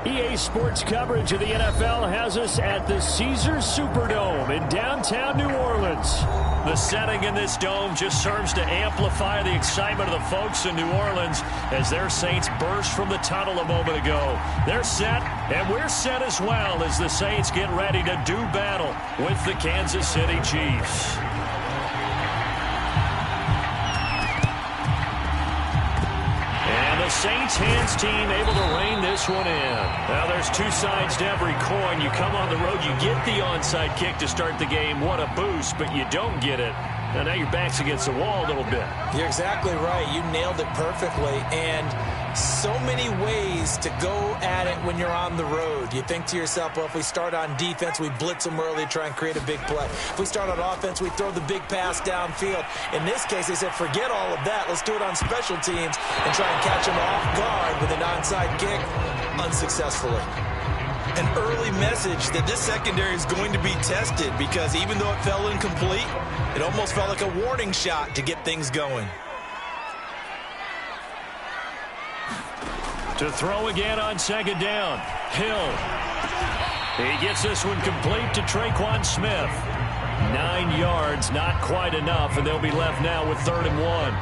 EA Sports coverage of the NFL has us at the Caesars Superdome in downtown New Orleans. The setting in this dome just serves to amplify the excitement of the folks in New Orleans as their Saints burst from the tunnel a moment ago. They're set, and we're set as well as the Saints get ready to do battle with the Kansas City Chiefs. Saints hands team able to rein this one in. Now there's two sides to every coin. You come on the road, you get the onside kick to start the game. What a boost, but you don't get it. And now your back's against the wall a little bit. You're exactly right. You nailed it perfectly. And so many ways to go at it when you're on the road. You think to yourself, well, if we start on defense, we blitz them early, try and create a big play. If we start on offense, we throw the big pass downfield. In this case, they said, forget all of that. Let's do it on special teams and try and catch them off guard with an onside kick unsuccessfully. An early message that this secondary is going to be tested because even though it fell incomplete, it almost felt like a warning shot to get things going. To throw again on second down. Hill. He gets this one complete to Traquan Smith. 9 yards, not quite enough, and they'll be left now with 3rd and 1.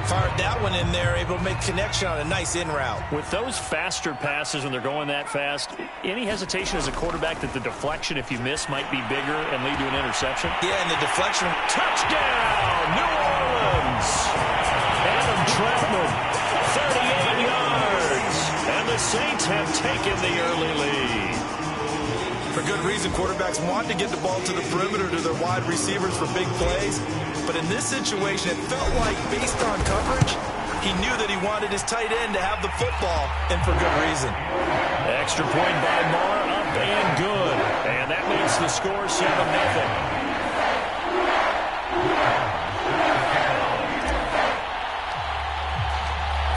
Fired that one in there, able to make connection on a nice in route. With those faster passes when they're going that fast, any hesitation as a quarterback that the deflection, if you miss, might be bigger and lead to an interception? Yeah, and the deflection. Touchdown, New Orleans! Adam Trautman, 38 yards. And the Saints have taken the early lead. For good reason, quarterbacks want to get the ball to the perimeter to their wide receivers for big plays. But in this situation, it felt like, based on coverage, he knew that he wanted his tight end to have the football, and for good reason. Extra point by Marr, up and good. And that makes the score 7-0.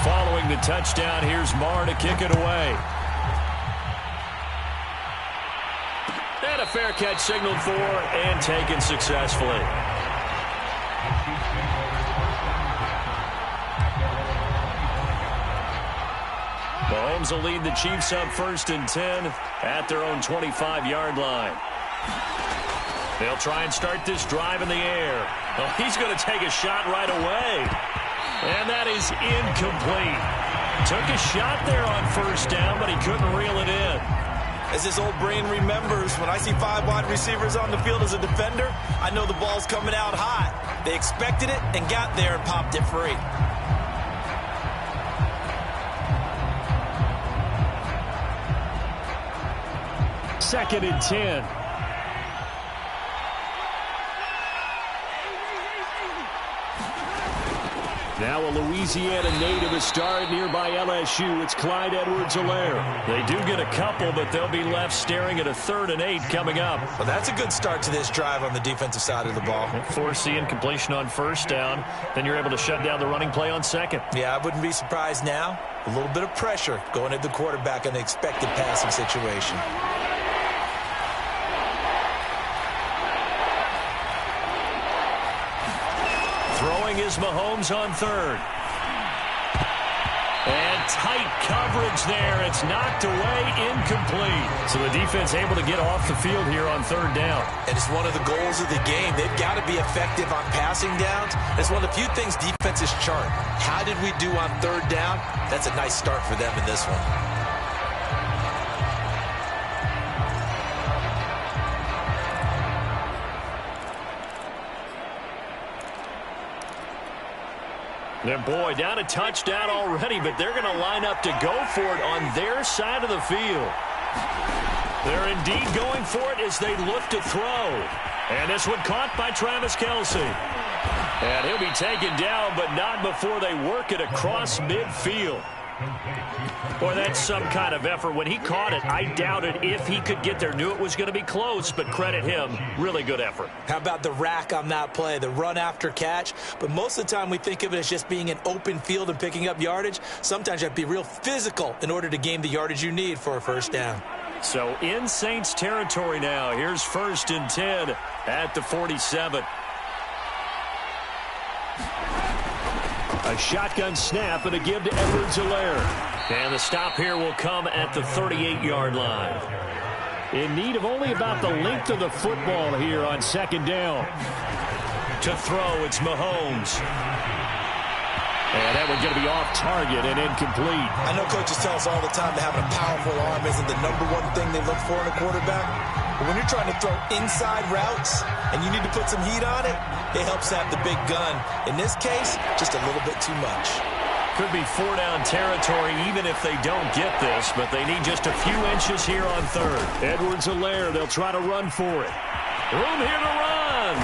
Following the touchdown, here's Marr to kick it away. And a fair catch signaled for and taken successfully. Mahomes will lead the Chiefs up 1st and 10 at their own 25-yard line. They'll try and start this drive in the air. Oh, he's going to take a shot right away. And that is incomplete. Took a shot there on 1st down, but he couldn't reel it in. As his old brain remembers, when I see 5 wide receivers on the field as a defender, I know the ball's coming out hot. They expected it and got there and popped it free. 2nd and 10. Now a Louisiana native is starred nearby LSU. It's Clyde Edwards-Helaire. They do get a couple, but they'll be left staring at a 3rd and 8 coming up. Well, that's a good start to this drive on the defensive side of the ball. Forcing completion on 1st down. Then you're able to shut down the running play on 2nd. Yeah, I wouldn't be surprised now. A little bit of pressure going at the quarterback in the expected passing situation. Throwing is Mahomes on 3rd. And tight coverage there. It's knocked away, incomplete. So the defense able to get off the field here on 3rd down. And it's one of the goals of the game. They've got to be effective on passing downs. It's one of the few things defenses chart. How did we do on 3rd down? That's a nice start for them in this one. And boy, down a touchdown already, but they're going to line up to go for it on their side of the field. They're indeed going for it as they look to throw. And this one caught by Travis Kelce. And he'll be taken down, but not before they work it across midfield. Boy, that's some kind of effort. When he caught it, I doubted if he could get there. Knew it was going to be close, but credit him. Really good effort. How about the rack on that play, the run after catch? But most of the time we think of it as just being an open field and picking up yardage. Sometimes you have to be real physical in order to gain the yardage you need for a 1st down. So in Saints territory now. Here's 1st and 10 at the 47. A shotgun snap and a give to Edwards-Helaire. And the stop here will come at the 38-yard line. In need of only about the length of the football here on second down. To throw, it's Mahomes. And that one's going to be off target and incomplete. I know coaches tell us all the time that having a powerful arm isn't the #1 thing they look for in a quarterback. But when you're trying to throw inside routes and you need to put some heat on it, it helps have the big gun. In this case, just a little bit too much. Could be 4-down territory even if they don't get this, but they need just a few inches here on third. Edwards-Helaire, they'll try to run for it. Room here to run.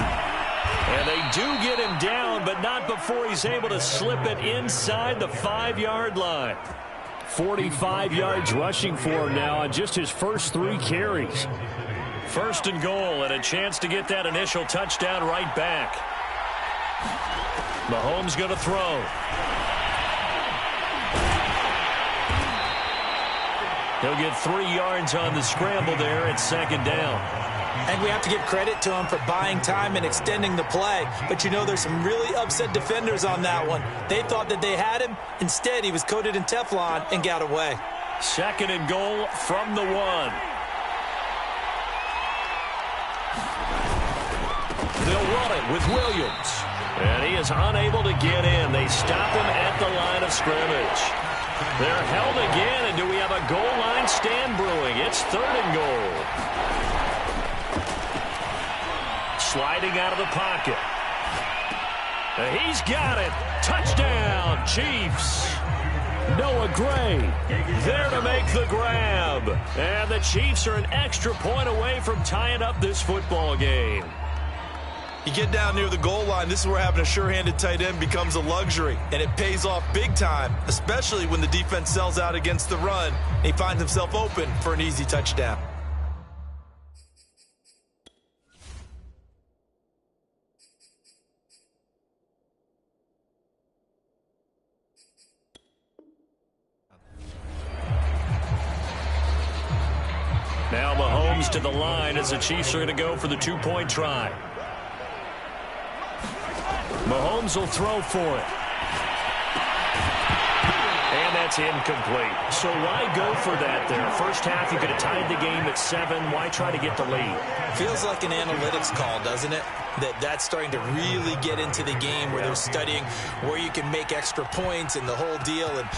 And they do get him down, but not before he's able to slip it inside the 5-yard line. 45 yards rushing for him now on just his first 3 carries. First and goal, and a chance to get that initial touchdown right back. Mahomes going to throw. He'll get 3 yards on the scramble there at second down. And we have to give credit to him for buying time and extending the play. But you know there's some really upset defenders on that one. They thought that they had him. Instead, he was coated in Teflon and got away. Second and goal from the 1. They'll run it with Williams. And he is unable to get in. They stop him at the line of scrimmage. They're held again, and do we have a goal line stand brewing? It's third and goal. Sliding out of the pocket. He's got it. Touchdown, Chiefs. Noah Gray there to make the grab. And the Chiefs are an extra point away from tying up this football game. You get down near the goal line, this is where having a sure-handed tight end becomes a luxury. And it pays off big time, especially when the defense sells out against the run. And he finds himself open for an easy touchdown. Now Mahomes to the line as the Chiefs are going to go for the 2-point try. Mahomes will throw for it. And that's incomplete. So why go for that there? First half, you could have tied the game at 7. Why try to get the lead? Feels like an analytics call, doesn't it? That's starting to really get into the game where they're studying where you can make extra points and the whole deal and,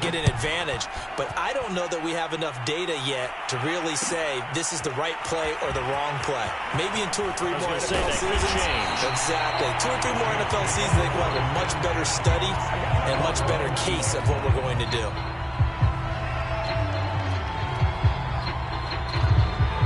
get an advantage. But I don't know that we have enough data yet to really say this is the right play or the wrong play. Maybe in 2 or 3 more NFL seasons. Exactly. 2 or 3 more NFL seasons, they will have a much better study and much better case of what we're going to do.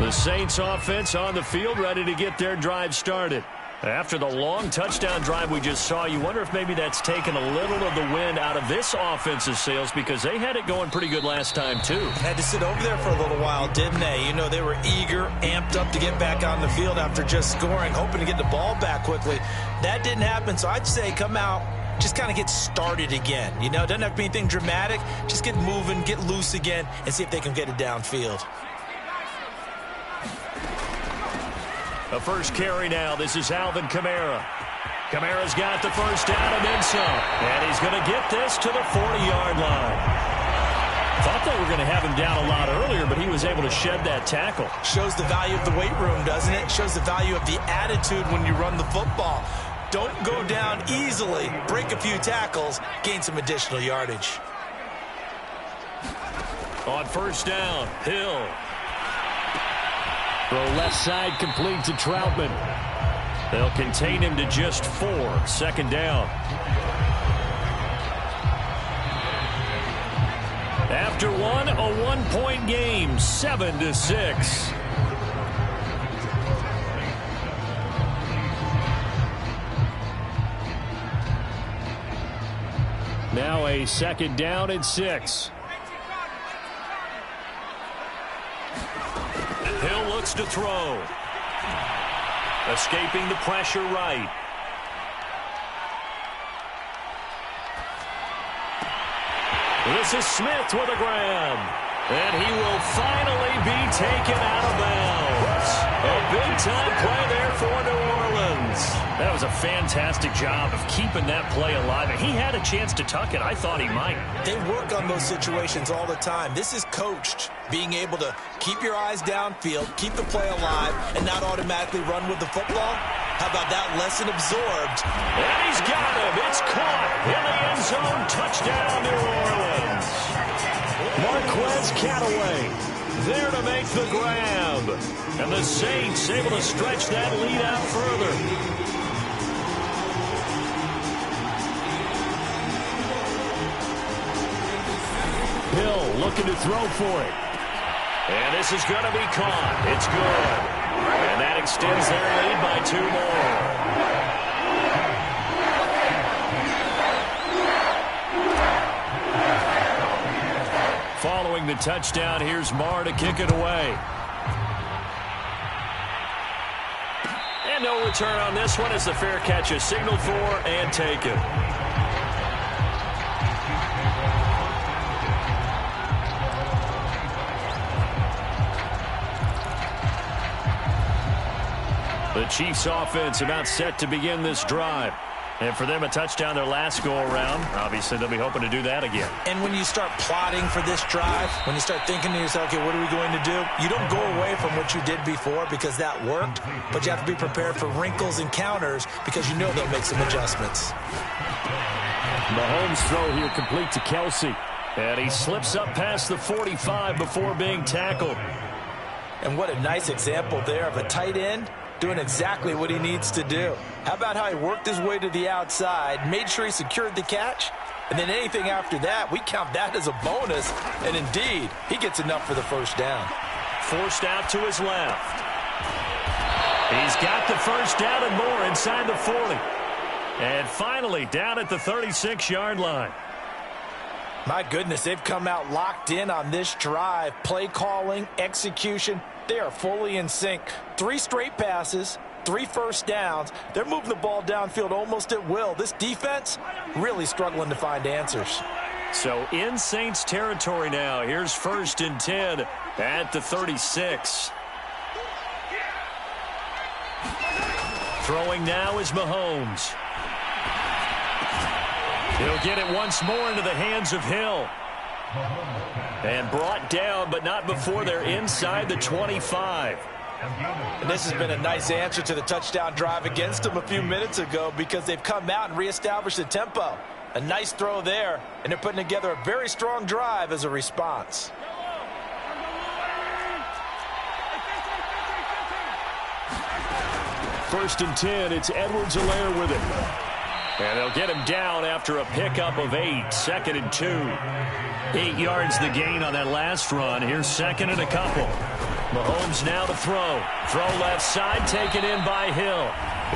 The Saints offense on the field, ready to get their drive started. After the long touchdown drive we just saw, you wonder if maybe that's taken a little of the wind out of this offense's sails because they had it going pretty good last time, too. Had to sit over there for a little while, didn't they? They were eager, amped up to get back on the field after just scoring, hoping to get the ball back quickly. That didn't happen, so I'd say come out, just kind of get started again. Doesn't have to be anything dramatic. Just get moving, get loose again, and see if they can get it downfield. The first carry now. This is Alvin Kamara. Kamara's got the first down and then some. And he's going to get this to the 40-yard line. Thought they were going to have him down a lot earlier, but he was able to shed that tackle. Shows the value of the weight room, doesn't it? Shows the value of the attitude when you run the football. Don't go down easily. Break a few tackles. Gain some additional yardage. On first down, Hill. Throw left side complete to Troutman. They'll contain him to just 4. Second down. After one, a 1-point game, 7-6. Now a second down and 6. Hill looks to throw. Escaping the pressure right. This is Smith with a grab. And he will finally be taken out of bounds. A big-time play there for New Orleans. That was a fantastic job of keeping that play alive. And he had a chance to tuck it. I thought he might. They work on those situations all the time. This is coached, being able to keep your eyes downfield, keep the play alive, and not automatically run with the football. How about that lesson absorbed? And he's got him. It's caught in the end zone. Touchdown, New Orleans. Marquez Callaway there to make the grab. And the Saints able to stretch that lead out further. Hill looking to throw for it. And this is going to be caught. It's good. And that extends their lead by 2 more. Following the touchdown, here's Marr to kick it away. And no return on this one as the fair catch is signaled for and taken. The Chiefs offense about set to begin this drive. And for them, a touchdown their last go-around. Obviously, they'll be hoping to do that again. And when you start plotting for this drive, when you start thinking to yourself, okay, what are we going to do? You don't go away from what you did before because that worked, but you have to be prepared for wrinkles and counters because you know they'll make some adjustments. Mahomes' throw here complete to Kelsey. And he slips up past the 45 before being tackled. And what a nice example there of a tight end doing exactly what he needs to do. How about how he worked his way to the outside, made sure he secured the catch, and then anything after that, we count that as a bonus. And indeed, he gets enough for the first down. Forced out to his left. He's got the first down and more inside the 40. And finally, down at the 36-yard line. My goodness, they've come out locked in on this drive. Play calling, execution, they are fully in sync. 3 straight passes, 3 first downs. They're moving the ball downfield almost at will. This defense really struggling to find answers. So in Saints territory now. Here's 1st and 10 at the 36. Throwing now is Mahomes. He'll get it once more into the hands of Hill. And brought down, but not before they're inside the 25. And this has been a nice answer to the touchdown drive against them a few minutes ago because they've come out and reestablished the tempo. A nice throw there, and they're putting together a very strong drive as a response. First and 10, it's Edwards-Helaire with it. And they'll get him down after a pickup of 8, 2nd and 2. 8 yards the gain on that last run. Here's 2nd and a couple. Mahomes now to throw. Throw left side, taken in by Hill.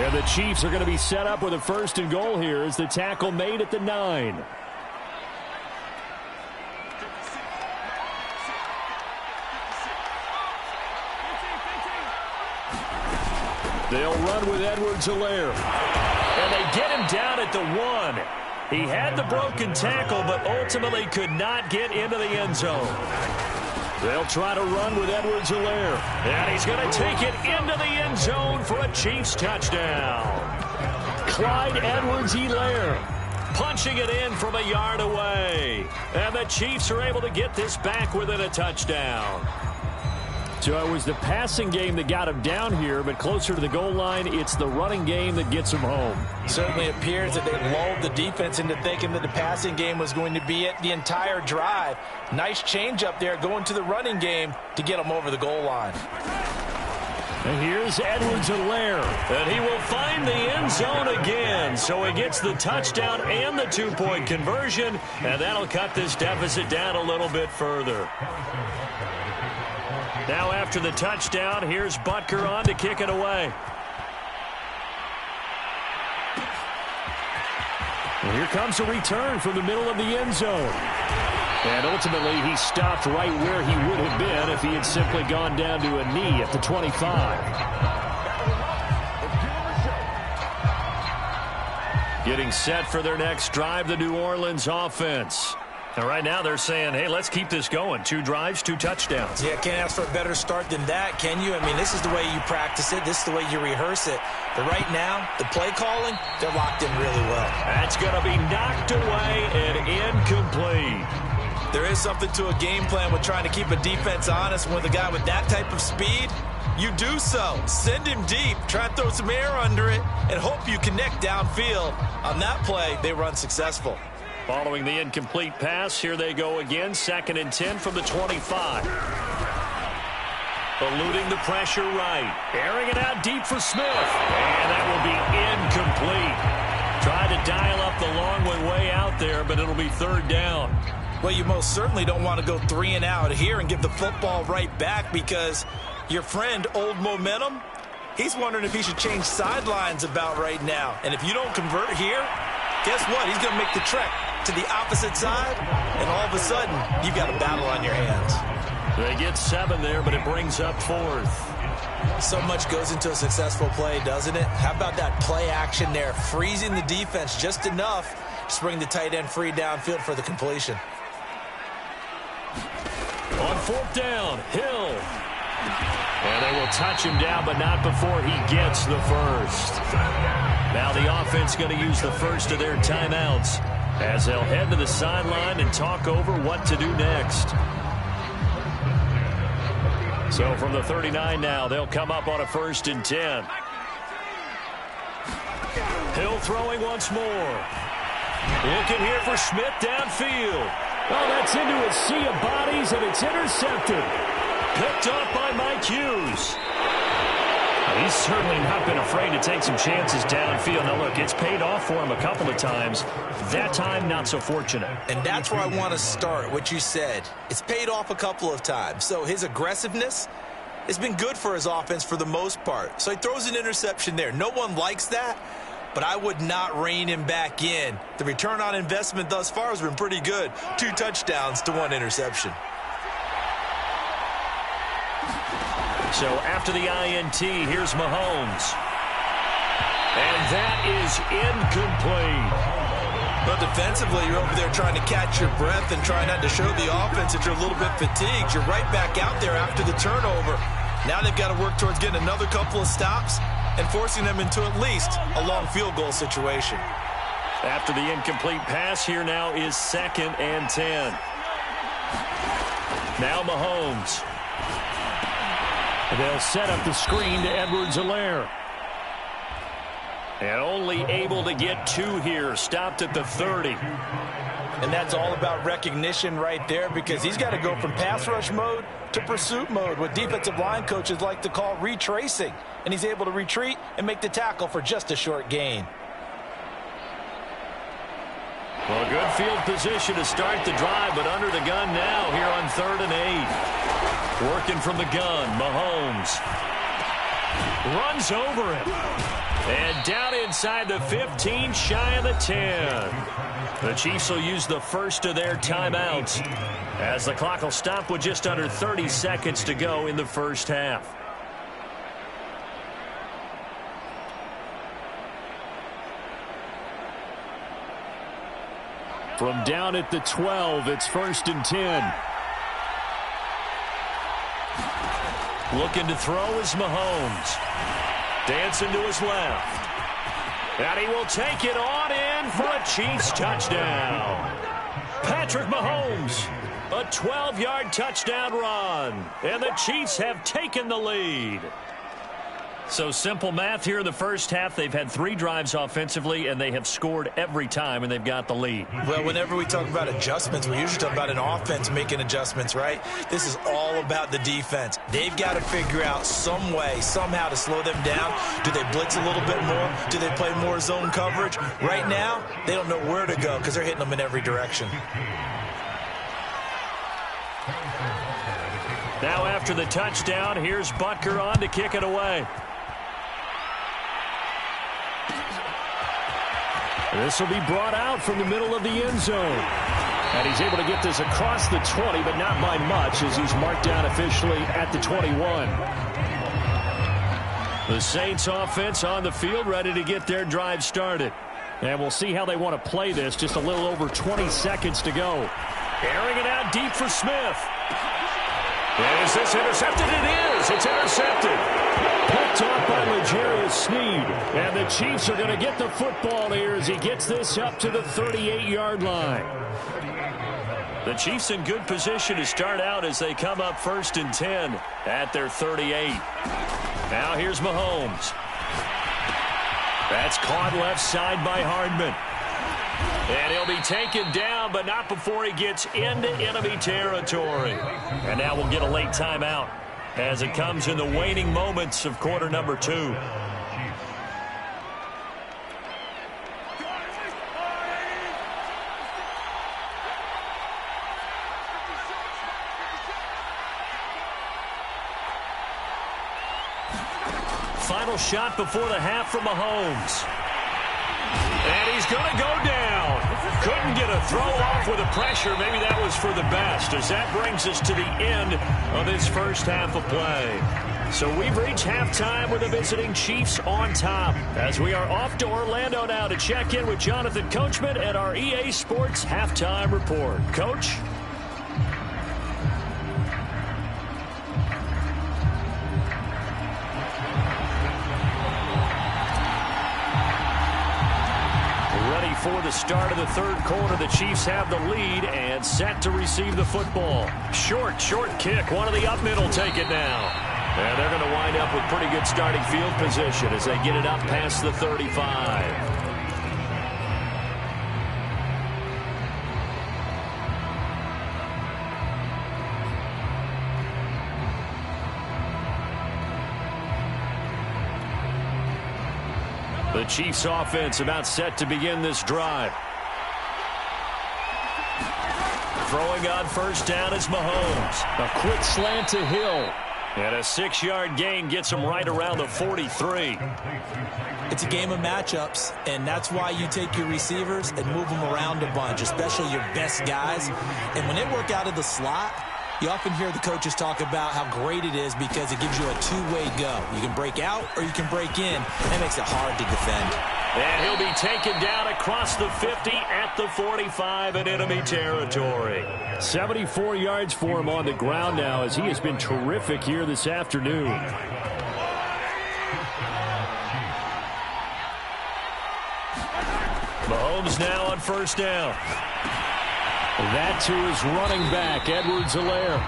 And the Chiefs are going to be set up with a 1st and goal here as the tackle made at the 9. They'll run with Edwards-Helaire. And they get him down at the 1. He had the broken tackle, but ultimately could not get into the end zone. They'll try to run with Edwards-Helaire. And he's going to take it into the end zone for a Chiefs touchdown. Clyde Edwards-Helaire punching it in from a yard away. And the Chiefs are able to get this back within a touchdown. So it was the passing game that got him down here, but closer to the goal line, it's the running game that gets him home. Certainly appears that they lulled the defense into thinking that the passing game was going to be it the entire drive. Nice change up there going to the running game to get them over the goal line. And here's Edwards-Helaire, and he will find the end zone again. So he gets the touchdown and the 2-point conversion, and that'll cut this deficit down a little bit further. Now after the touchdown, here's Butker on to kick it away. And here comes a return from the middle of the end zone. And ultimately, he stopped right where he would have been if he had simply gone down to a knee at the 25. Getting set for their next drive, the New Orleans offense. And right now they're saying, hey, let's keep this going. 2 drives, 2 touchdowns. Yeah, can't ask for a better start than that, can you? I mean, this is the way you practice it. This is the way you rehearse it. But right now, the play calling, they're locked in really well. That's going to be knocked away and incomplete. There is something to a game plan with trying to keep a defense honest. With a guy with that type of speed, you do so. Send him deep, try and throw some air under it, and hope you connect downfield. On that play, they run successful. Following the incomplete pass, here they go again. 2nd and 10 from the 25. Eluding the pressure right. Airing it out deep for Smith. And that will be incomplete. Tried to dial up the long one way out there, but it'll be 3rd down. Well, you most certainly don't want to go 3 and out here and give the football right back, because your friend, Old Momentum, he's wondering if he should change sidelines about right now. And if you don't convert here, guess what? He's going to make the trek to the opposite side, and all of a sudden, you've got a battle on your hands. They get 7 there, but it brings up 4th. So much goes into a successful play, doesn't it? How about that play action there, freezing the defense just enough to bring the tight end free downfield for the completion. On 4th down, Hill. And they will touch him down, but not before he gets the first. Now the offense going to use the first of their timeouts as they'll head to the sideline and talk over what to do next. So from the 39 now, they'll come up on a 1st and 10. Hill throwing once more. Looking here for Smith downfield. Oh, that's into a sea of bodies, and it's intercepted. Picked off by Mike Hughes. He's certainly not been afraid to take some chances downfield. Now, look, it's paid off for him a couple of times. That time, not so fortunate. And that's where I want to start, what you said. It's paid off a couple of times. So his aggressiveness has been good for his offense for the most part. So he throws an interception there. No one likes that, but I would not rein him back in. The return on investment thus far has been pretty good. 2 touchdowns to 1 interception. So after the INT, here's Mahomes. And that is incomplete. But defensively, you're over there trying to catch your breath and try not to show the offense that you're a little bit fatigued. You're right back out there after the turnover. Now they've got to work towards getting another couple of stops and forcing them into at least a long field goal situation. After the incomplete pass, here now is 2nd and 10. Now Mahomes. They'll set up the screen to Edwards-Helaire. And only able to get 2 here. Stopped at the 30. And that's all about recognition right there, because he's got to go from pass rush mode to pursuit mode, what defensive line coaches like to call retracing. And he's able to retreat and make the tackle for just a short gain. Well, good field position to start the drive, but under the gun now here on 3rd and 8. Working from the gun, Mahomes. Runs over him. And down inside the 15, shy of the 10. The Chiefs will use the first of their timeouts as the clock will stop with just under 30 seconds to go in the first half. From down at the 12, it's 1st and 10. Looking to throw is Mahomes. Dancing to his left. And he will take it on in for a Chiefs touchdown. Patrick Mahomes, a 12-yard touchdown run. And the Chiefs have taken the lead. So simple math here in the first half. They've had 3 drives offensively, and they have scored every time, and they've got the lead. Well, whenever we talk about adjustments, we usually talk about an offense making adjustments, right? This is all about the defense. They've got to figure out some way, somehow to slow them down. Do they blitz a little bit more? Do they play more zone coverage? Right now, they don't know where to go because they're hitting them in every direction. Now after the touchdown, here's Butker on to kick it away. This will be brought out from the middle of the end zone. And he's able to get this across the 20, but not by much, as he's marked down officially at the 21. The Saints offense on the field, ready to get their drive started. And we'll see how they want to play this. Just a little over 20 seconds to go. Airing it out deep for Smith. And is this intercepted? It is. It's intercepted. Picked off by L'Jarius Sneed. And the Chiefs are going to get the football here as he gets this up to the 38-yard line. The Chiefs in good position to start out as they come up 1st and 10 at their 38. Now here's Mahomes. That's caught left side by Hardman. And he'll be taken down, but not before he gets into enemy territory. And now we'll get a late timeout as it comes in the waning moments of quarter number 2. Final shot before the half from Mahomes. And he's going to go down. Couldn't get a throw off with the pressure. Maybe that was for the best, as that brings us to the end of this first half of play. So we've reached halftime with the visiting Chiefs on top, as we are off to Orlando now to check in with Jonathan Coachman at our EA Sports Halftime Report. Coach? For the start of the third quarter, the Chiefs have the lead and set to receive the football. Short kick. One of the up middle take it now. And they're going to wind up with pretty good starting field position as they get it up past the 35. The Chiefs offense about set to begin this drive. Throwing on first down is Mahomes. A quick slant to Hill. And a 6-yard gain gets him right around the 43. It's a game of matchups, and that's why you take your receivers and move them around a bunch, especially your best guys. And when they work out of the slot, you often hear the coaches talk about how great it is because it gives you a two-way go. You can break out or you can break in. That makes it hard to defend. And he'll be taken down across the 50 at the 45 in enemy territory. 74 yards for him on the ground now as he has been terrific here this afternoon. Mahomes now on first down. That to his running back, Edwards-Helaire.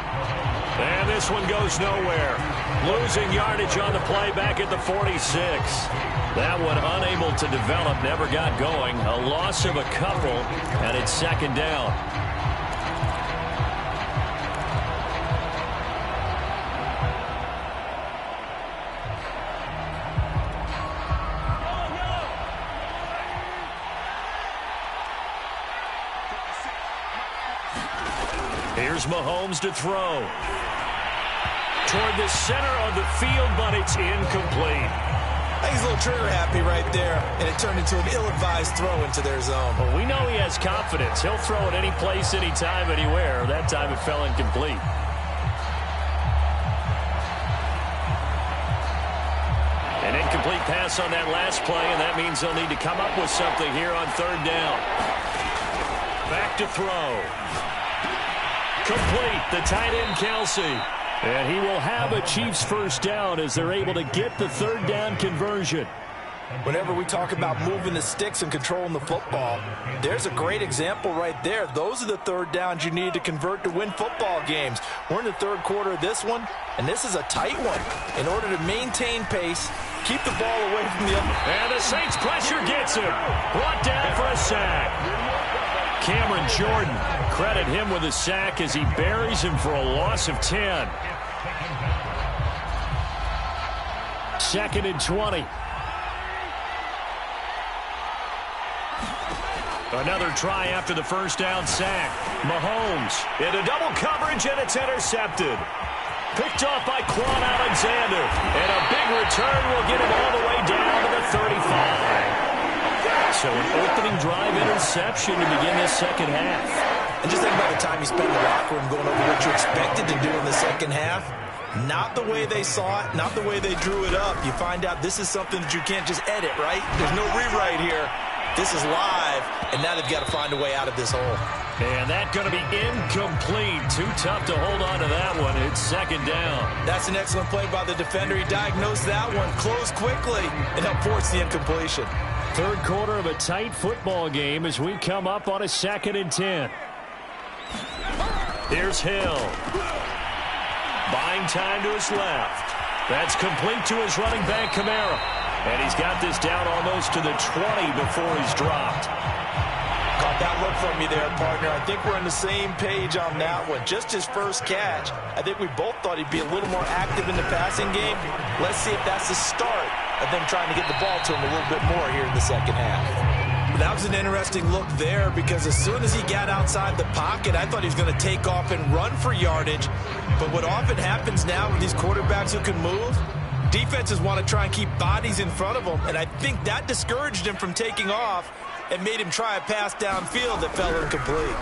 And this one goes nowhere. Losing yardage on the play back at the 46. That one unable to develop, never got going. A loss of a couple, and it's second down. Here's Mahomes to throw. Toward the center of the field, but it's incomplete. I think he's a little trigger happy right there, and it turned into an ill-advised throw into their zone. Well, we know he has confidence. He'll throw it any place, anytime, anywhere. That time it fell incomplete. An incomplete pass on that last play, and that means they'll need to come up with something here on third down. Back to throw. Complete, the tight end Kelsey. And he will have a Chiefs first down as they're able to get the third down conversion. Whenever we talk about moving the sticks and controlling the football, there's a great example right there. Those are the third downs you need to convert to win football games. We're in the third quarter of this one, and this is a tight one. In order to maintain pace, keep the ball away from the other. And the Saints pressure gets him. Brought down for a sack. Cameron Jordan, credit him with a sack as he buries him for a loss of 10. Second and 20. Another try after the first down sack. Mahomes into double coverage, and it's intercepted. Picked off by Quan Alexander. And a big return will get him all the way down to the 35. So an opening drive interception to begin this second half. And just think about the time you spent in the locker room going over what you expected to do in the second half. Not the way they saw it, not the way they drew it up. You find out this is something that you can't just edit, right? There's no rewrite here. This is live, and now they've got to find a way out of this hole. And that's going to be incomplete. Too tough to hold on to that one. It's second down. That's an excellent play by the defender. He diagnosed that one, closed quickly, and helped force the incompletion. Third quarter of a tight football game as we come up on a 2nd and 10. Here's Hill. Buying time to his left. That's complete to his running back, Kamara. And he's got this down almost to the 20 before he's dropped. Caught that look from you there, partner. I think we're on the same page on that one. Just his first catch. I think we both thought he'd be a little more active in the passing game. Let's see if that's the start of them trying to get the ball to him a little bit more here in the second half. That was an interesting look there because as soon as he got outside the pocket, I thought he was going to take off and run for yardage. But what often happens now with these quarterbacks who can move, defenses want to try and keep bodies in front of them, and I think that discouraged him from taking off and made him try a pass downfield that fell incomplete.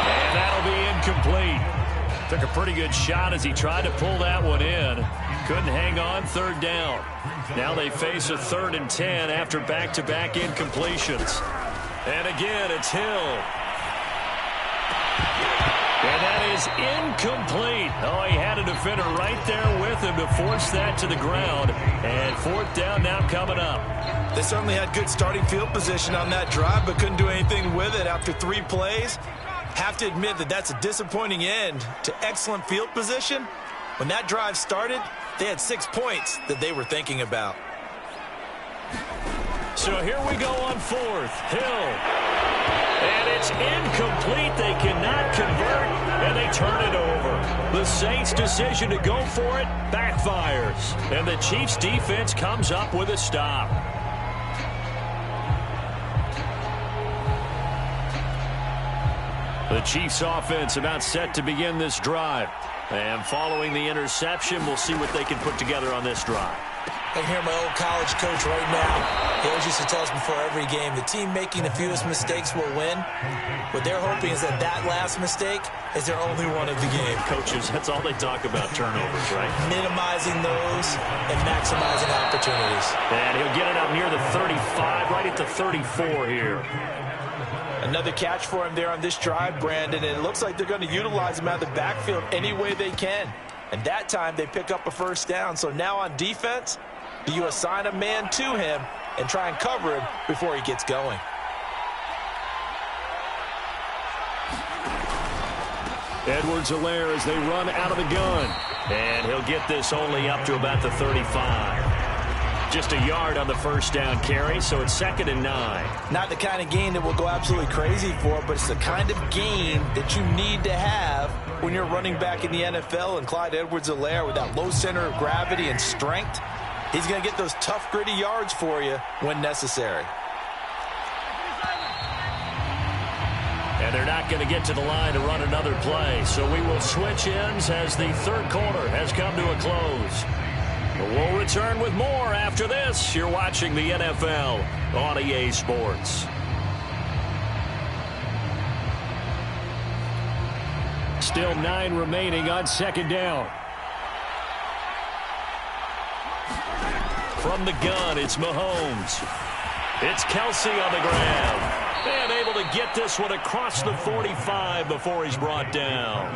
And that'll be incomplete. Took a pretty good shot as he tried to pull that one in. Couldn't hang on, third down. Now they face a 3rd and 10 after back-to-back incompletions. And again, it's Hill. And that is incomplete. Oh, he had a defender right there with him to force that to the ground. And 4th down now coming up. They certainly had good starting field position on that drive, but couldn't do anything with it after 3 plays. Have to admit that that's a disappointing end to excellent field position. When that drive started, they had 6 points that they were thinking about. So here we go on 4th. Hill. And it's incomplete. They cannot convert, and they turn it over. The Saints' decision to go for it backfires. And the Chiefs' defense comes up with a stop. The Chiefs' offense about set to begin this drive. And following the interception, we'll see what they can put together on this drive. I can hear my old college coach right now. He always used to tell us before every game, the team making the fewest mistakes will win. What they're hoping is that that last mistake is their only one of the game. Coaches, that's all they talk about, turnovers, right? Minimizing those and maximizing opportunities. And he'll get it up near the 35, right at the 34 here. Another catch for him there on this drive, Brandon, and it looks like they're going to utilize him out of the backfield any way they can. And that time they pick up a 1st down. So now on defense, do you assign a man to him and try and cover him before he gets going? Edwards-Helaire as they run out of the gun. And he'll get this only up to about the 35. Just a yard on the 1st down carry, so it's 2nd and 9. Not the kind of gain that we'll go absolutely crazy for, but it's the kind of gain that you need to have when you're running back in the NFL. And Clyde Edwards-Helaire with that low center of gravity and strength, he's going to get those tough, gritty yards for you when necessary. And they're not going to get to the line to run another play, so we will switch ends as the 3rd quarter has come to a close. We'll return with more after this. You're watching the NFL on EA Sports. Still 9 remaining on 2nd down. From the gun, it's Mahomes. It's Kelsey on the grab. And able to get this one across the 45 before he's brought down.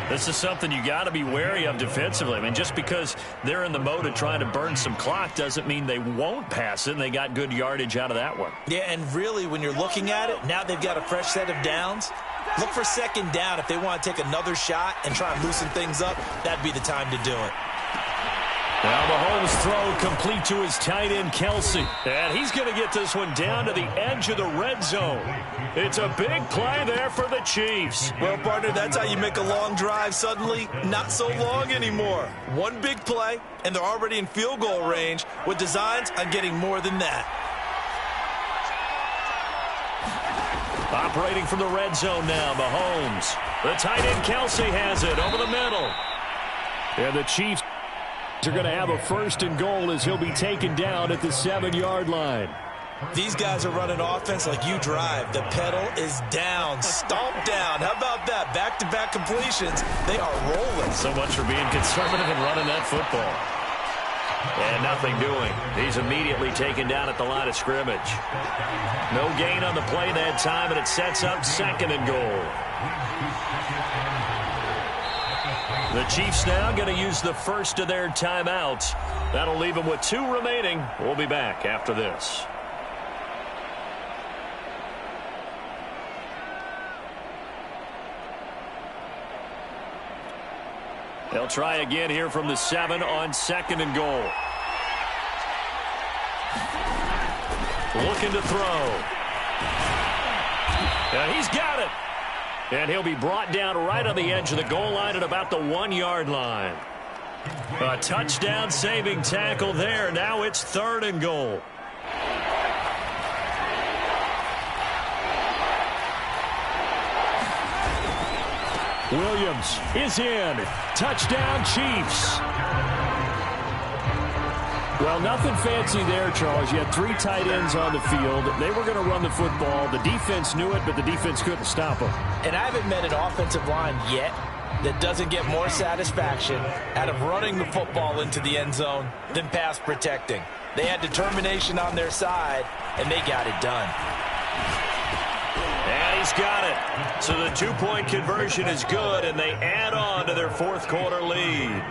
This is something you got to be wary of defensively. I mean, just because they're in the mode of trying to burn some clock doesn't mean they won't pass it, and they got good yardage out of that one. Yeah, and really, when you're looking at it, now they've got a fresh set of downs. Look for 2nd down. If they want to take another shot and try and loosen things up, that'd be the time to do it. Now Mahomes' throw complete to his tight end, Kelsey. And he's going to get this one down to the edge of the red zone. It's a big play there for the Chiefs. Well, partner, that's how you make a long drive suddenly not so long anymore. One big play, and they're already in field goal range with designs on getting more than that. Operating from the red zone now, Mahomes. The tight end, Kelsey, has it over the middle. And the Chiefs are going to have a 1st and goal as he'll be taken down at the 7-yard line. These guys are running offense like you drive. The pedal is down, stomp down. How about that? Back-to-back completions. They are rolling. So much for being conservative and running that football. And nothing doing. He's immediately taken down at the line of scrimmage. No gain on the play that time, and it sets up 2nd and goal. The Chiefs now going to use the first of their timeouts. That'll leave them with 2 remaining. We'll be back after this. They'll try again here from the 7 on 2nd and goal. Looking to throw. And he's got it. And he'll be brought down right on the edge of the goal line at about the 1-yard line. A touchdown saving tackle there. Now it's 3rd and goal. Williams is in. Touchdown, Chiefs. Well, nothing fancy there, Charles. You had 3 tight ends on the field. They were going to run the football. The defense knew it, but the defense couldn't stop them. And I haven't met an offensive line yet that doesn't get more satisfaction out of running the football into the end zone than pass protecting. They had determination on their side, and they got it done. And he's got it. So the 2-point conversion is good, and they add on to their 4th quarter lead.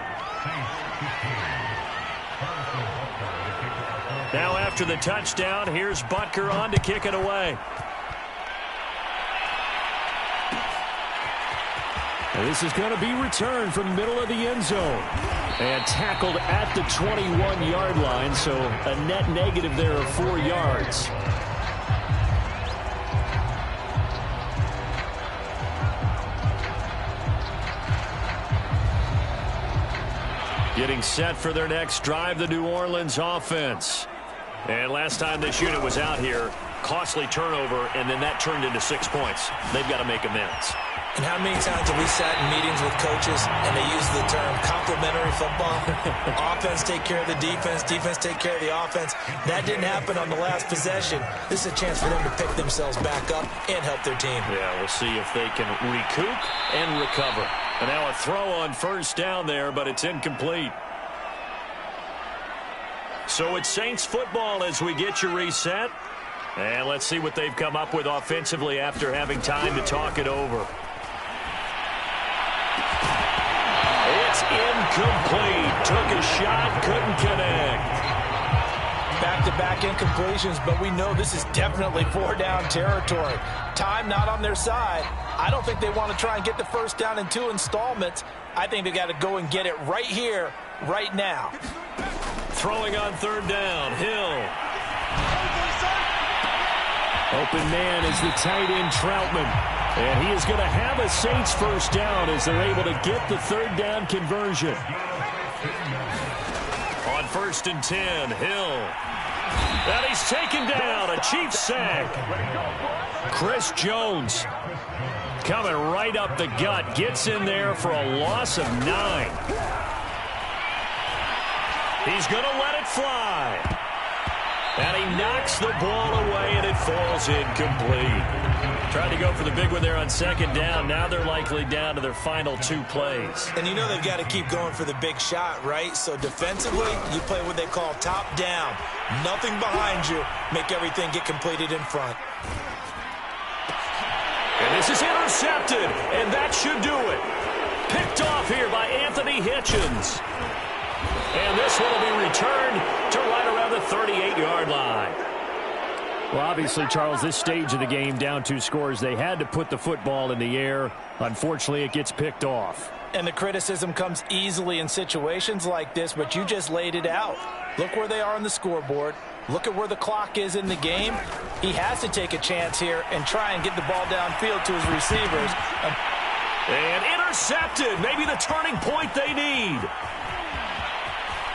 Now after the touchdown, here's Butker on to kick it away. And this is going to be returned from the middle of the end zone. And tackled at the 21-yard line, so a net negative there of 4 yards. Getting set for their next drive, the New Orleans offense. And last time this unit was out here, costly turnover, and then that turned into 6 points. They've got to make amends. And how many times have we sat in meetings with coaches and they use the term complementary football? Offense take care of the defense, defense take care of the offense. That didn't happen on the last possession. This is a chance for them to pick themselves back up and help their team. Yeah, we'll see if they can recoup and recover. And now a throw on 1st down there, but it's incomplete. So it's Saints football as we get you reset. And let's see what they've come up with offensively after having time to talk it over. It's incomplete. Took a shot, couldn't connect. Back-to-back incompletions, but we know this is definitely 4-down territory. Time not on their side. I don't think they want to try and get the 1st down in 2 installments. I think they got to go and get it right here, right now. Throwing on 3rd down, Hill. Open man is the tight end, Troutman. And he is going to have a Saints 1st down as they're able to get the 3rd down conversion. On 1st and 10, Hill. And he's taken down, a Chiefs sack. Chris Jones coming right up the gut. Gets in there for a loss of 9. He's going to let it fly. And he knocks the ball away, and it falls incomplete. Tried to go for the big one there on 2nd down. Now they're likely down to their final 2 plays. And you know they've got to keep going for the big shot, right? So defensively, you play what they call top down. Nothing behind you. Make everything get completed in front. And this is intercepted, and that should do it. Picked off here by Anthony Hitchens. And this one will be returned to right around the 38-yard line. Well, obviously, Charles, this stage of the game, down 2 scores, they had to put the football in the air. Unfortunately, it gets picked off. And the criticism comes easily in situations like this, but you just laid it out. Look where they are on the scoreboard. Look at where the clock is in the game. He has to take a chance here and try and get the ball downfield to his receivers. And intercepted. Maybe the turning point they need.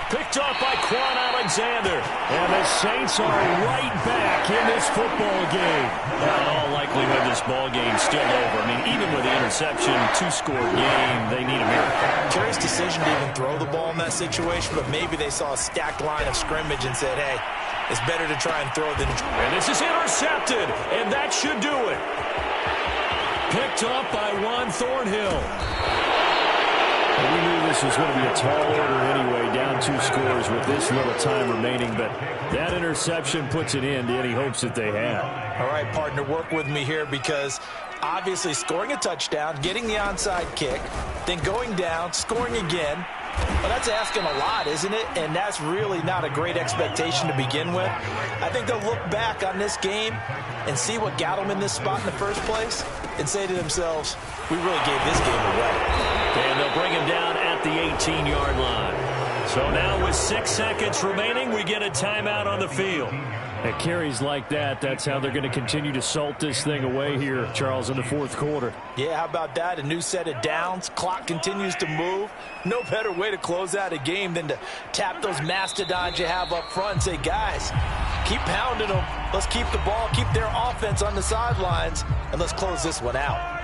Picked off by Quan Alexander. And the Saints are right back in this football game. Now, in all likelihood, this ball game's still over. I mean, even with the interception, 2-score game, they need a miracle. Curious decision to even throw the ball in that situation, but maybe they saw a stacked line of scrimmage and said, hey, it's better to try and throw than... And this is intercepted, and that should do it. Picked up by Juan Thornhill. We knew this was going to be a tall order anyway, down 2 scores with this little time remaining, but that interception puts an end to any hopes that they had. All right, partner, work with me here because obviously scoring a touchdown, getting the onside kick, then going down, scoring again. Well, that's asking a lot, isn't it? And that's really not a great expectation to begin with. I think they'll look back on this game and see what got them in this spot in the first place and say to themselves, we really gave this game away. And they'll bring him down at the 18-yard line. So now with 6 seconds remaining, we get a timeout on the field. At carries like that, that's how they're going to continue to salt this thing away here, Charles, in the fourth quarter. Yeah, how about that? A new set of downs. Clock continues to move. No better way to close out a game than to tap those mastodons you have up front and say, guys, keep pounding them. Let's keep the ball, keep their offense on the sidelines, and let's close this one out.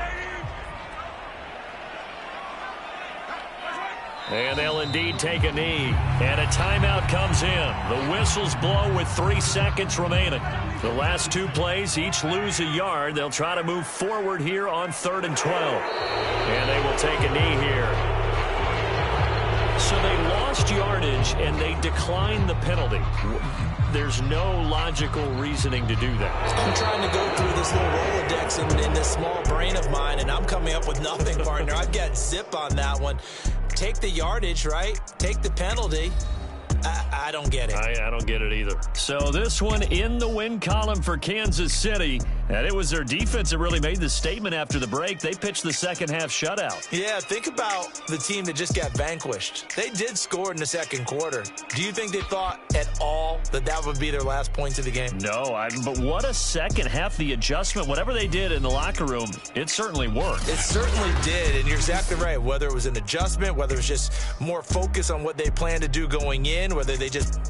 And they'll indeed take a knee. And a timeout comes in. The whistles blow with 3 seconds remaining. The last 2 plays, each lose a yard. They'll try to move forward here on 3rd and 12. And they will take a knee here. So they lost yardage, and they declined the penalty. There's no logical reasoning to do that. I'm trying to go through this little Rolodex in this small brain of mine, and I'm coming up with nothing, partner. I've got zip on that one. Take the yardage, right? Take the penalty. I don't get it. I don't get it either. So this one in the win column for Kansas City. And it was their defense that really made the statement after the break. They pitched the second half shutout. Yeah, think about the team that just got vanquished. They did score in the second quarter. Do you think they thought at all that that would be their last points of the game? No, but what a second half. The adjustment, whatever they did in the locker room, it certainly worked. It certainly did, and you're exactly right. Whether it was an adjustment, whether it was just more focus on what they planned to do going in, whether they just...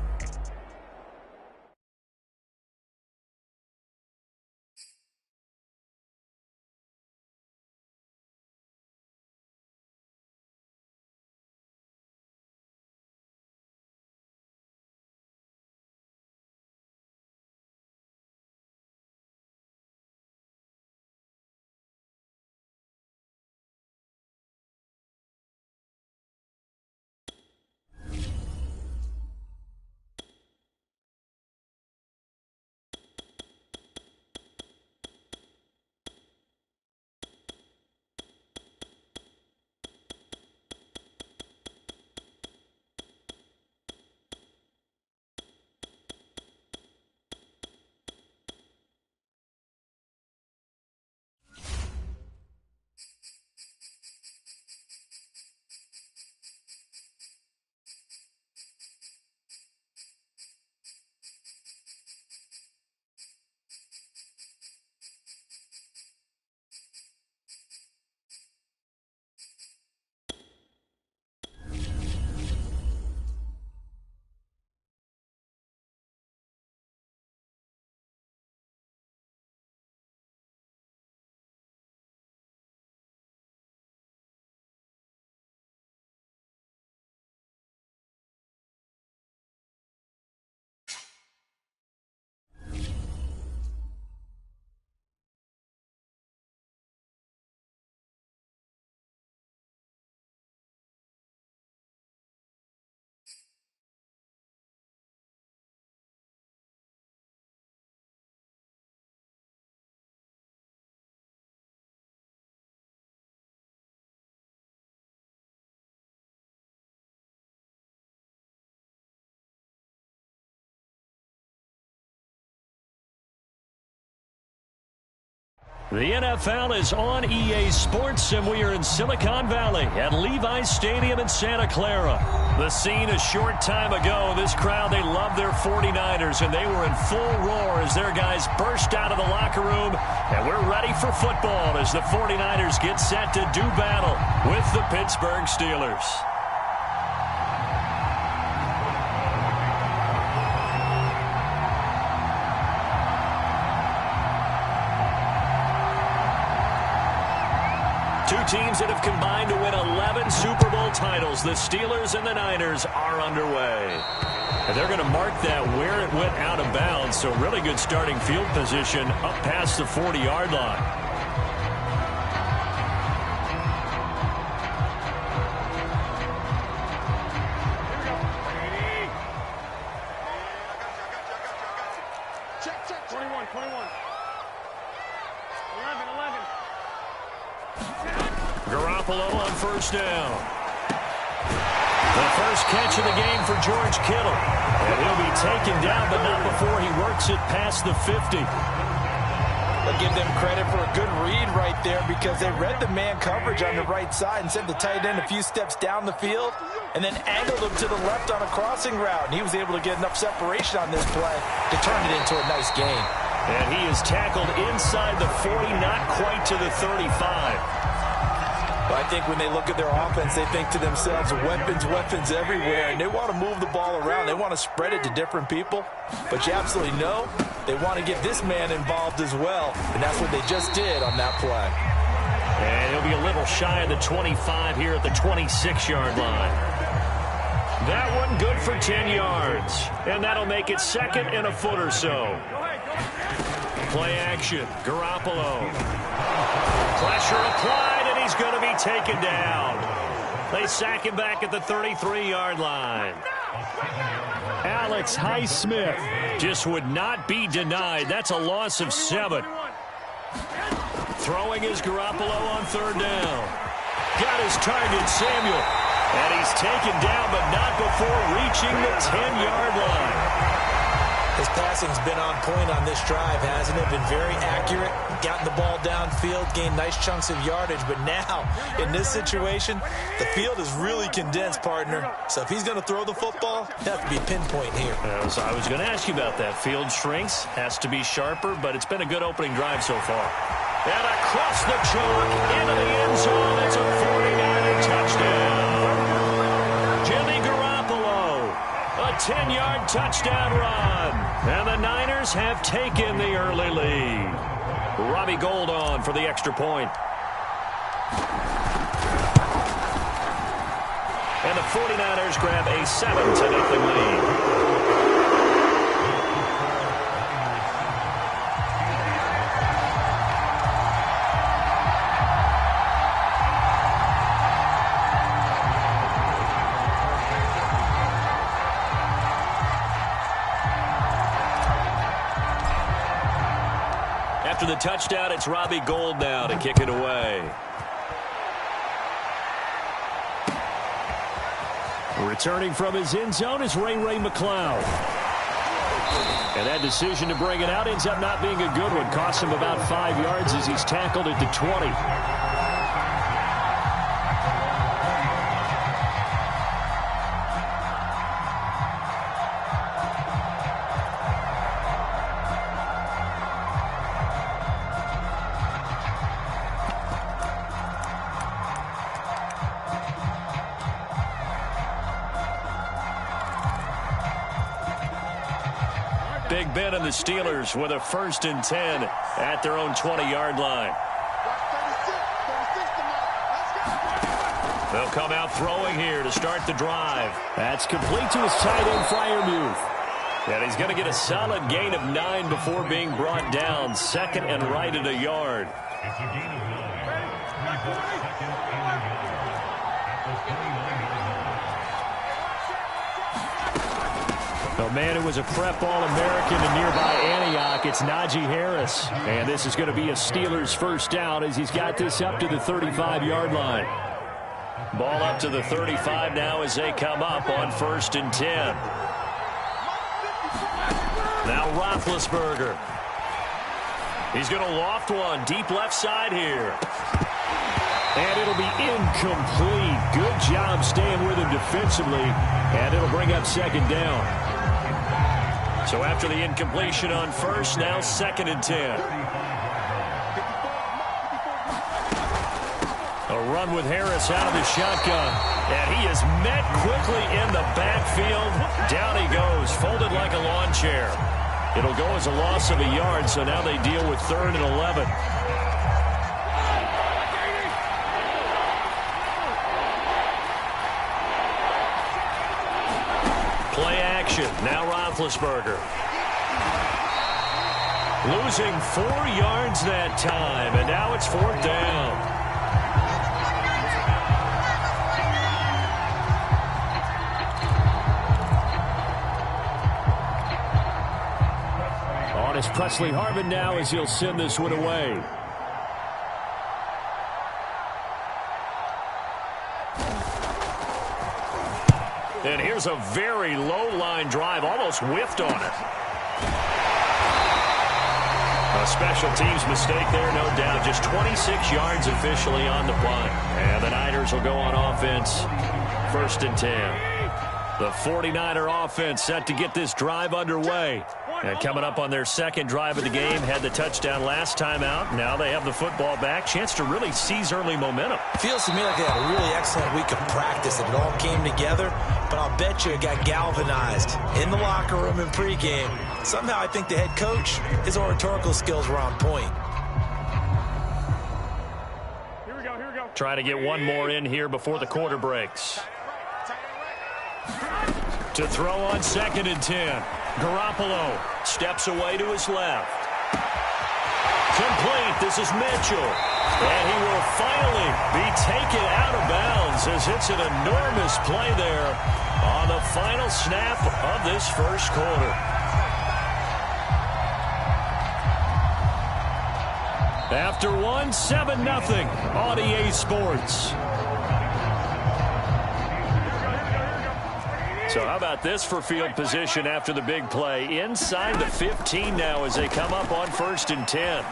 The NFL is on EA Sports, and we are in Silicon Valley at Levi's Stadium in Santa Clara. The scene a short time ago, this crowd, they love their 49ers, and they were in full roar as their guys burst out of the locker room. And we're ready for football as the 49ers get set to do battle with the Pittsburgh Steelers. Two teams that have combined to win 11 Super Bowl titles. The Steelers and the Niners are underway. And they're going to mark that where it went out of bounds. So really good starting field position up past the 40-yard line. first down. The first catch of the game for George Kittle. And he'll be taken down, but not before he works it past the 50. I'll give them credit for a good read right there because they read the man coverage on the right side and sent the tight end a few steps down the field and then angled him to the left on a crossing route. And he was able to get enough separation on this play to turn it into a nice gain. And he is tackled inside the 40, not quite to the 35. But I think when they look at their offense, they think to themselves, weapons, weapons everywhere, and they want to move the ball around. They want to spread it to different people. But you absolutely know they want to get this man involved as well, and that's what they just did on that play. And he'll be a little shy of the 25 here at the 26-yard line. That one good for 10 yards, and that'll make it second and a foot or so. Play action, Garoppolo. Pressure applied, and he's going to be taken down. They sack him back at the 33-yard line. Alex Highsmith just would not be denied. That's a loss of 7. Throwing is Garoppolo on third down. Got his target, Samuel. And he's taken down, but not before reaching the 10-yard line. His passing's been on point on this drive, hasn't it? Been very accurate, gotten the ball downfield, gained nice chunks of yardage. But now, in this situation, the field is really condensed, partner. So if he's going to throw the football, he'll have to be pinpoint here. So I was going to ask you about that. Field shrinks, has to be sharper, but it's been a good opening drive so far. And across the chalk, into the end zone. It's a 49er touchdown. Jimmy Garoppolo, a 10-yard touchdown run. And the Niners have taken the early lead. Robbie Gould on for the extra point. And the 49ers grab a 7-0 lead. After the touchdown, it's Robbie Gould now to kick it away. Returning from his end zone is Ray McCloud. And that decision to bring it out ends up not being a good one. Costs him about 5 yards as he's tackled at the 20. Big Ben and the Steelers with a 1st and 10 at their own 20-yard line. They'll come out throwing here to start the drive. That's complete to his tight end, Freiermuth. And he's going to get a solid gain of 9 before being brought down. 2nd and right at a yard. A man who was a prep All-American in nearby Antioch, it's Najee Harris. And this is going to be a Steelers first down as he's got this up to the 35-yard line. Ball up to the 35 now as they come up on 1st and 10. Now Roethlisberger. He's going to loft one deep left side here. And it'll be incomplete. Good job staying with him defensively. And it'll bring up 2nd down. So after the incompletion on 1st, now 2nd and 10. A run with Harris out of the shotgun. And he is met quickly in the backfield. Down he goes, folded like a lawn chair. It'll go as a loss of a yard, so now they deal with 3rd and 11. Play action. Now Roethlisberger. Losing 4 yards that time, and now it's 4th down. On is Presley Harvin now as he'll send this one away. And here's a very low-line drive, almost whiffed on it. A special teams mistake there, no doubt. Just 26 yards officially on the punt. And the Niners will go on offense, 1st and 10. The 49er offense set to get this drive underway. And coming up on their second drive of the game, had the touchdown last time out. Now they have the football back. Chance to really seize early momentum. Feels to me like they had a really excellent week of practice and it all came together. But I'll bet you it got galvanized in the locker room in pregame. Somehow I think the head coach, his oratorical skills were on point. Here we go. Try to get one more in here before the quarter breaks. To throw on 2nd and 10. Garoppolo steps away to his left. Complete. This is Mitchell. And he will finally be taken out of bounds as it's an enormous play there on the final snap of this first quarter. After 7-0 on EA Sports. So how about this for field position after the big play? Inside the 15 now as they come up on 1st and 10.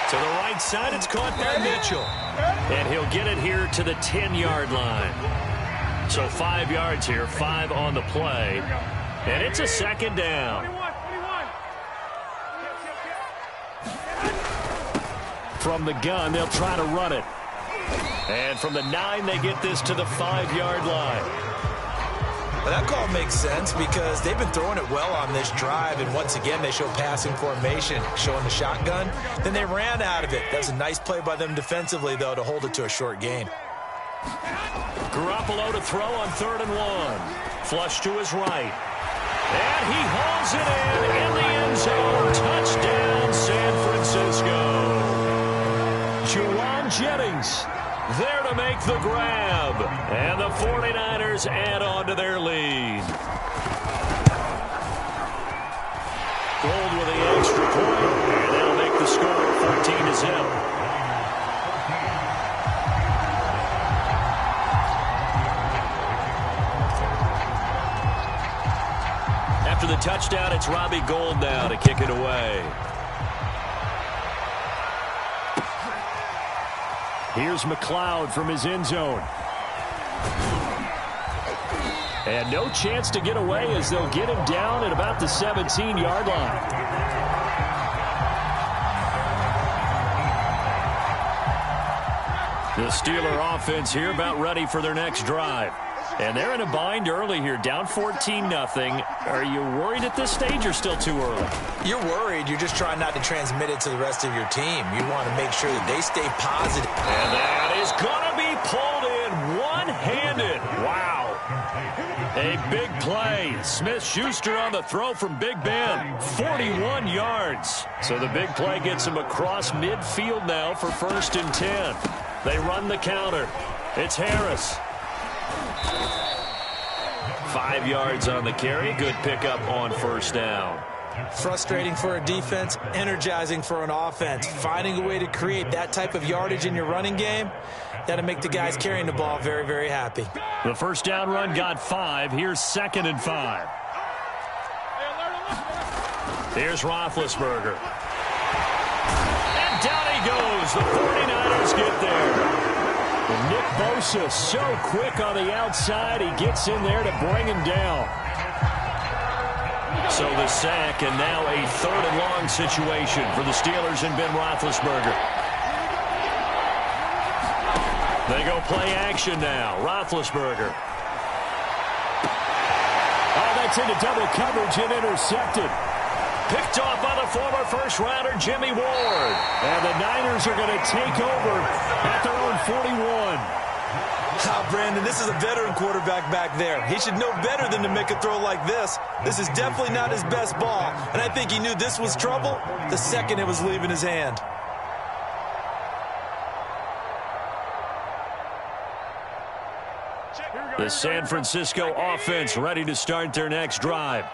To the right side, it's caught by Mitchell. And he'll get it here to the 10-yard line. So 5 yards here, 5 on the play. And it's a 2nd down. From the gun, they'll try to run it. And from the 9, they get this to the 5-yard line. Well, that call makes sense because they've been throwing it well on this drive, and once again they show passing formation, showing the shotgun. Then they ran out of it. That was a nice play by them defensively, though, to hold it to a short gain. Garoppolo to throw on 3rd and 1. Flush to his right. And he hauls it in the end zone. Touchdown, San Francisco. Juwan Jennings there to make the grab. And the 49ers add on to their lead. Gold with the extra point. And that'll make the score 14-0. After the touchdown, it's Robbie Gould now to kick it away. Here's McLeod from his end zone. And no chance to get away as they'll get him down at about the 17-yard line. The Steeler offense here about ready for their next drive. And they're in a bind early here, down 14-0. Are you worried at this stage or still too early? You're worried. You're just trying not to transmit it to the rest of your team. You want to make sure that they stay positive. And that is going to be pulled in one-handed. Wow. A big play. Smith-Schuster on the throw from Big Ben. 41 yards. So the big play gets him across midfield now for 1st and 10. They run the counter. It's Harris. 5 yards on the carry. Good pickup on 1st down. Frustrating for a defense, energizing for an offense. Finding a way to create that type of yardage in your running game, that'll make the guys carrying the ball very, very happy. The 1st down run got 5. Here's 2nd and 5. Here's Roethlisberger. And down he goes. The 49ers get there. And Nick Bosa so quick on the outside. He gets in there to bring him down. So the sack, and now a 3rd and long situation for the Steelers and Ben Roethlisberger. They go play action now. Roethlisberger. Oh, that's into double coverage and intercepted. Picked off by the former first-rounder Jimmy Ward. And the Niners are going to take over at their own 41. Brandon, this is a veteran quarterback back there. He should know better than to make a throw like this. This is definitely not his best ball, and I think he knew this was trouble the second it was leaving his hand. The San Francisco offense ready to start their next drive.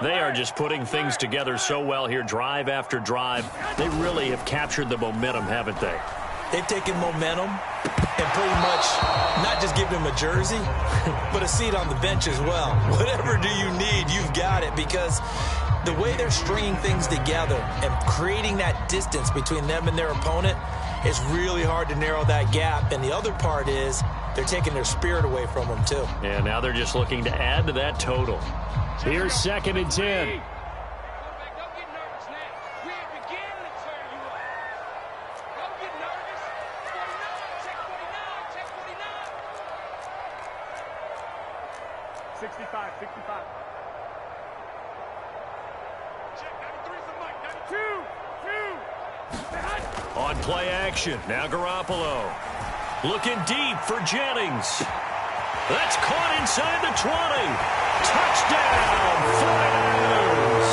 They are just putting things together so well here, drive after drive. They really have captured the momentum, haven't they? They've taken momentum and pretty much not just given him a jersey, but a seat on the bench as well. Whatever do you need, you've got it, because the way they're stringing things together and creating that distance between them and their opponent is really hard to narrow that gap. And the other part is they're taking their spirit away from them, too. And now they're just looking to add to that total. Here's 2nd and 10. 65. Check, 93's the mic. 92. On play action, now Garoppolo. Looking deep for Jennings. That's caught inside the 20. Touchdown, 49ers.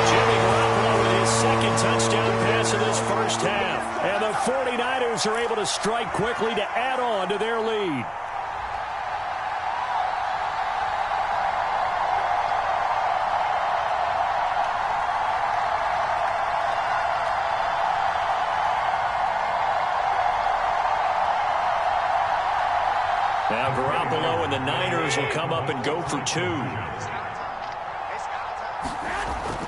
Jimmy Garoppolo with his 2nd touchdown pass of this first half. And the 49ers are able to strike quickly to add on to their lead. Now Garoppolo and the Niners will come up and go for 2.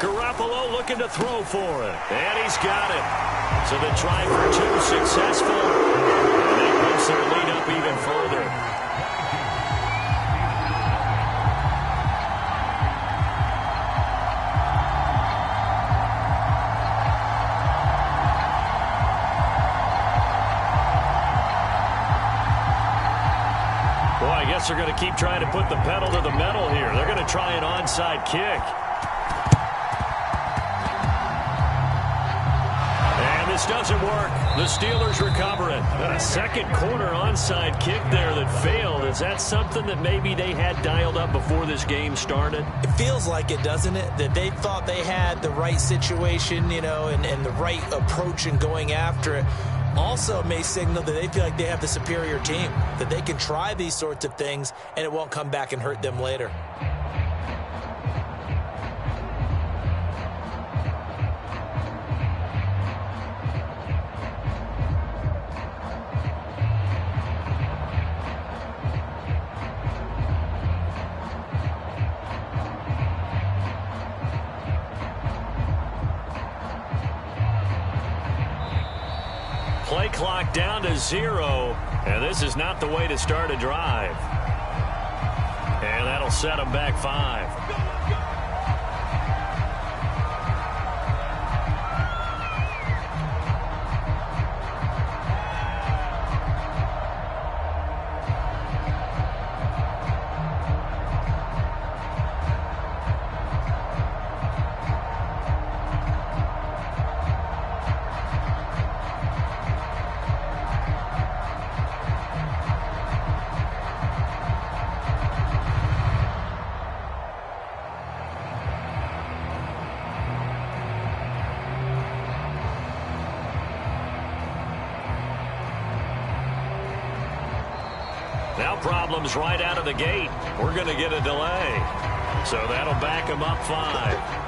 Garoppolo looking to throw for it. And he's got it. So the try for 2 successful. And they boost their lead up even further. I guess they're going to keep trying to put the pedal to the metal here. They're going to try an onside kick. And this doesn't work. The Steelers recover it. A 2nd quarter onside kick there that failed. Is that something that maybe they had dialed up before this game started? It feels like it, doesn't it? That they thought they had the right situation, you know, and the right approach in going after it. Also may signal that they feel like they have the superior team, that they can try these sorts of things and it won't come back and hurt them later. Play clock down to 0, and this is not the way to start a drive. And that'll set them back 5. Now problems right out of the gate. We're going to get a delay. So that'll back them up 5.